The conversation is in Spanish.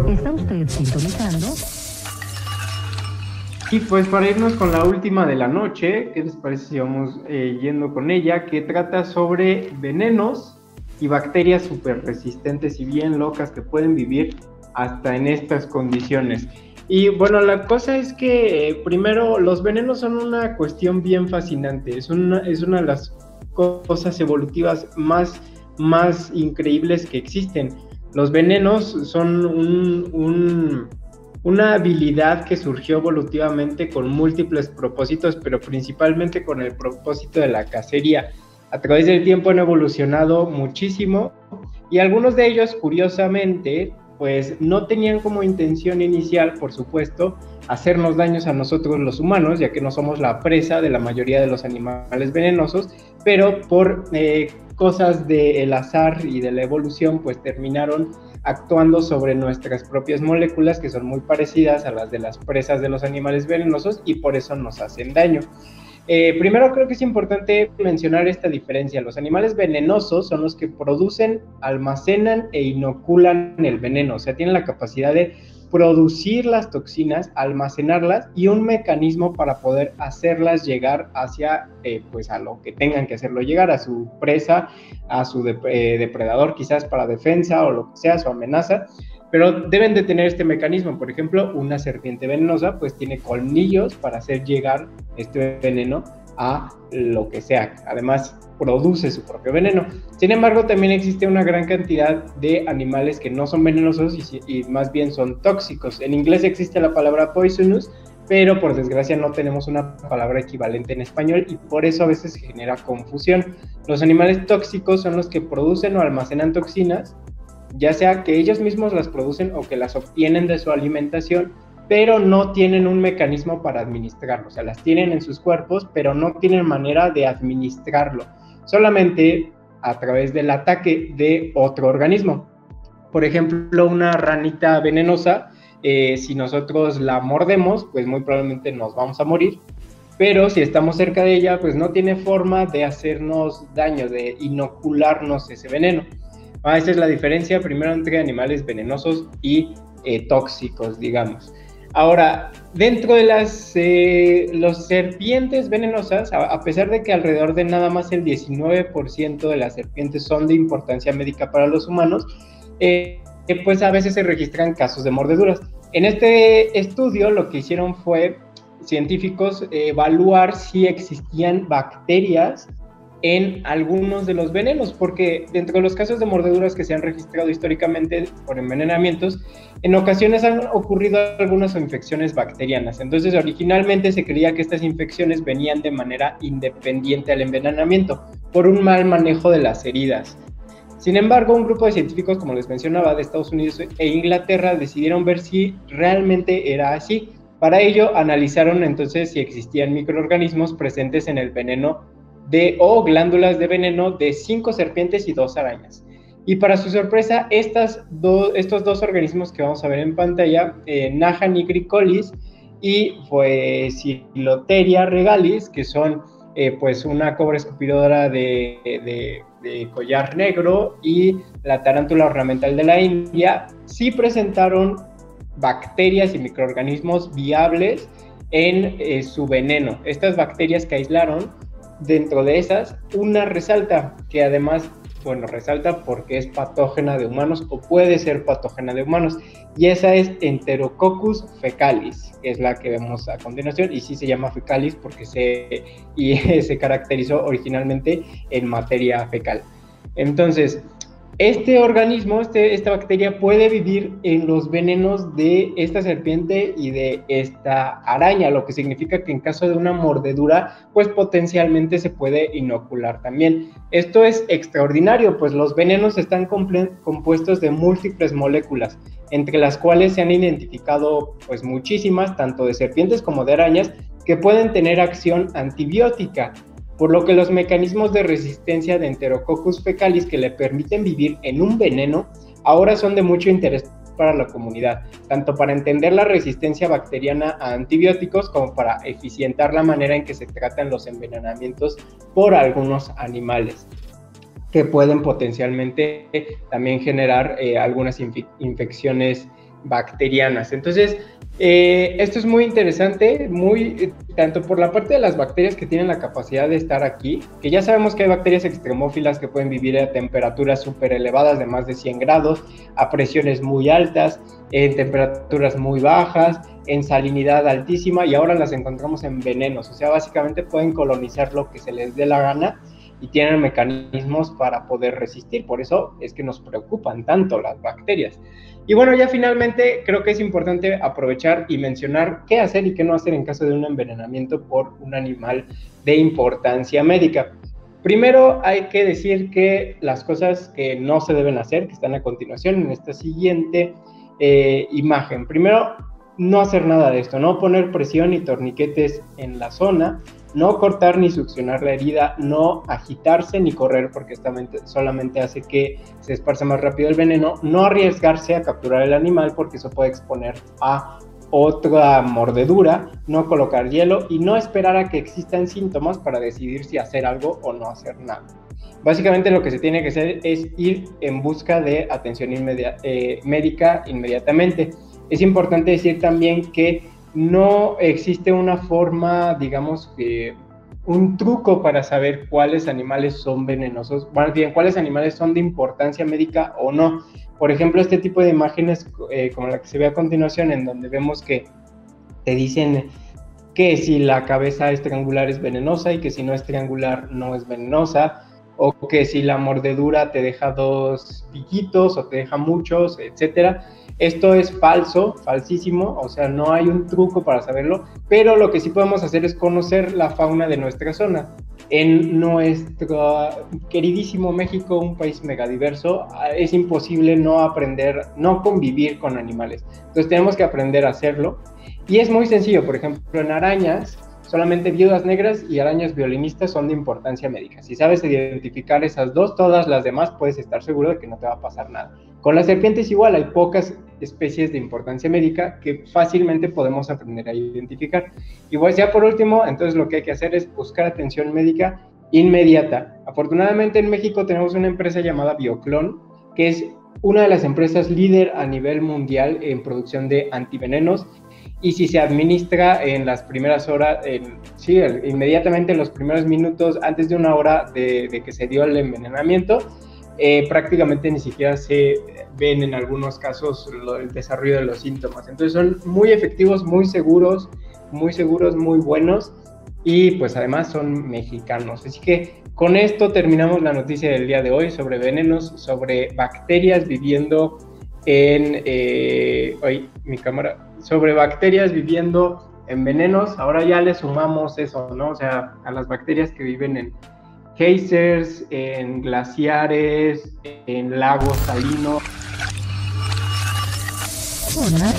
Está usted sintonizando. Y pues para irnos con la última de la noche, ¿qué les parece si vamos yendo con ella? Que trata sobre venenos y bacterias súper resistentes y bien locas que pueden vivir hasta en estas condiciones. Y bueno, la cosa es que primero los venenos son una cuestión bien fascinante, es una de las cosas evolutivas más increíbles que existen. Los venenos son una habilidad que surgió evolutivamente con múltiples propósitos, pero principalmente con el propósito de la cacería. A través del tiempo han evolucionado muchísimo y algunos de ellos, curiosamente, pues no tenían como intención inicial, por supuesto, hacernos daños a nosotros los humanos, ya que no somos la presa de la mayoría de los animales venenosos, pero por cosas del azar y de la evolución, pues terminaron actuando sobre nuestras propias moléculas, que son muy parecidas a las de las presas de los animales venenosos, y por eso nos hacen daño. Primero creo que es importante mencionar esta diferencia. Los animales venenosos son los que producen, almacenan e inoculan el veneno, o sea, tienen la capacidad de producir las toxinas, almacenarlas y un mecanismo para poder hacerlas llegar hacia, pues a lo que tengan que hacerlo llegar, a su presa, a su depredador, quizás para defensa o lo que sea, su amenaza, pero deben de tener este mecanismo. Por ejemplo, una serpiente venenosa pues tiene colmillos para hacer llegar este veneno a lo que sea. Además, produce su propio veneno. Sin embargo, también existe una gran cantidad de animales que no son venenosos y más bien son tóxicos. En inglés existe la palabra poisonous, pero por desgracia no tenemos una palabra equivalente en español y por eso a veces genera confusión. Los animales tóxicos son los que producen o almacenan toxinas, ya sea que ellos mismos las producen o que las obtienen de su alimentación, pero no tienen un mecanismo para administrarlo. O sea, las tienen en sus cuerpos, pero no tienen manera de administrarlo, solamente a través del ataque de otro organismo. Por ejemplo, una ranita venenosa, si nosotros la mordemos, pues muy probablemente nos vamos a morir, pero si estamos cerca de ella, pues no tiene forma de hacernos daño, de inocularnos ese veneno. Esa es la diferencia primero entre animales venenosos y tóxicos, digamos. Ahora, dentro de las serpientes venenosas, a pesar de que alrededor de nada más el 19% de las serpientes son de importancia médica para los humanos, pues a veces se registran casos de mordeduras. En este estudio lo que hicieron fue científicos evaluar si existían bacterias en algunos de los venenos, porque dentro de los casos de mordeduras que se han registrado históricamente por envenenamientos, en ocasiones han ocurrido algunas infecciones bacterianas. Entonces, originalmente se creía que estas infecciones venían de manera independiente al envenenamiento, por un mal manejo de las heridas. Sin embargo, un grupo de científicos, como les mencionaba, de Estados Unidos e Inglaterra, decidieron ver si realmente era así. Para ello, analizaron entonces si existían microorganismos presentes en el veneno o glándulas de veneno de 5 serpientes y 2 arañas. Y para su sorpresa, estos dos organismos que vamos a ver en pantalla, Naja nigricollis y Phylloteria regalis, que son pues una cobra escupidora de collar negro y la tarántula ornamental de la India, sí presentaron bacterias y microorganismos viables en su veneno. Estas bacterias que aislaron, dentro de esas, una resalta, que además, bueno, resalta porque es patógena de humanos o puede ser patógena de humanos, y esa es Enterococcus fecalis, que es la que vemos a continuación, y sí se llama fecalis porque se caracterizó originalmente en materia fecal. Entonces, este organismo, esta bacteria puede vivir en los venenos de esta serpiente y de esta araña, lo que significa que en caso de una mordedura, pues potencialmente se puede inocular también. Esto es extraordinario, pues los venenos están compuestos de múltiples moléculas, entre las cuales se han identificado pues muchísimas, tanto de serpientes como de arañas, que pueden tener acción antibiótica, por lo que los mecanismos de resistencia de Enterococcus fecalis que le permiten vivir en un veneno ahora son de mucho interés para la comunidad, tanto para entender la resistencia bacteriana a antibióticos como para eficientar la manera en que se tratan los envenenamientos por algunos animales, que pueden potencialmente también generar algunas infecciones bacterianas. Entonces, esto es muy interesante, tanto por la parte de las bacterias que tienen la capacidad de estar aquí, que ya sabemos que hay bacterias extremófilas que pueden vivir a temperaturas súper elevadas de más de 100 grados, a presiones muy altas, en temperaturas muy bajas, en salinidad altísima, y ahora las encontramos en venenos. O sea, básicamente pueden colonizar lo que se les dé la gana y tienen mecanismos para poder resistir. Por eso es que nos preocupan tanto las bacterias. Y bueno, ya finalmente creo que es importante aprovechar y mencionar qué hacer y qué no hacer en caso de un envenenamiento por un animal de importancia médica. Primero hay que decir que las cosas que no se deben hacer, que están a continuación en esta siguiente imagen. Primero, no hacer nada de esto, no poner presión ni torniquetes en la zona, no cortar ni succionar la herida, no agitarse ni correr porque solamente hace que se esparza más rápido el veneno, no arriesgarse a capturar el animal porque eso puede exponer a otra mordedura, no colocar hielo y no esperar a que existan síntomas para decidir si hacer algo o no hacer nada. Básicamente lo que se tiene que hacer es ir en busca de atención médica inmediatamente. Es importante decir también que no existe una forma, digamos, un truco para saber cuáles animales son venenosos, bueno, bien, cuáles animales son de importancia médica o no. Por ejemplo, este tipo de imágenes como la que se ve a continuación, en donde vemos que te dicen que si la cabeza es triangular es venenosa y que si no es triangular no es venenosa, o que si la mordedura te deja 2 piquitos o te deja muchos, etcétera. Esto es falso, falsísimo, o sea, no hay un truco para saberlo, pero lo que sí podemos hacer es conocer la fauna de nuestra zona. En nuestro queridísimo México, un país megadiverso, es imposible no convivir con animales. Entonces tenemos que aprender a hacerlo. Y es muy sencillo, por ejemplo, en arañas, solamente viudas negras y arañas violinistas son de importancia médica. Si sabes identificar esas dos, todas las demás puedes estar seguro de que no te va a pasar nada. Con las serpientes igual, hay pocas especies de importancia médica que fácilmente podemos aprender a identificar. Y pues ya por último, entonces lo que hay que hacer es buscar atención médica inmediata. Afortunadamente en México tenemos una empresa llamada Bioclon, que es una de las empresas líder a nivel mundial en producción de antivenenos. Y si se administra en las primeras horas, inmediatamente en los primeros minutos, antes de 1 hora de que se dio el envenenamiento, prácticamente ni siquiera se ven en algunos casos el desarrollo de los síntomas. Entonces son muy efectivos, muy seguros, muy buenos, y pues además son mexicanos. Así que con esto terminamos la noticia del día de hoy sobre venenos, sobre bacterias viviendo sobre bacterias viviendo en venenos. Ahora ya le sumamos eso, ¿no? O sea, a las bacterias que viven en geysers, en glaciares, en lagos salinos. Hola,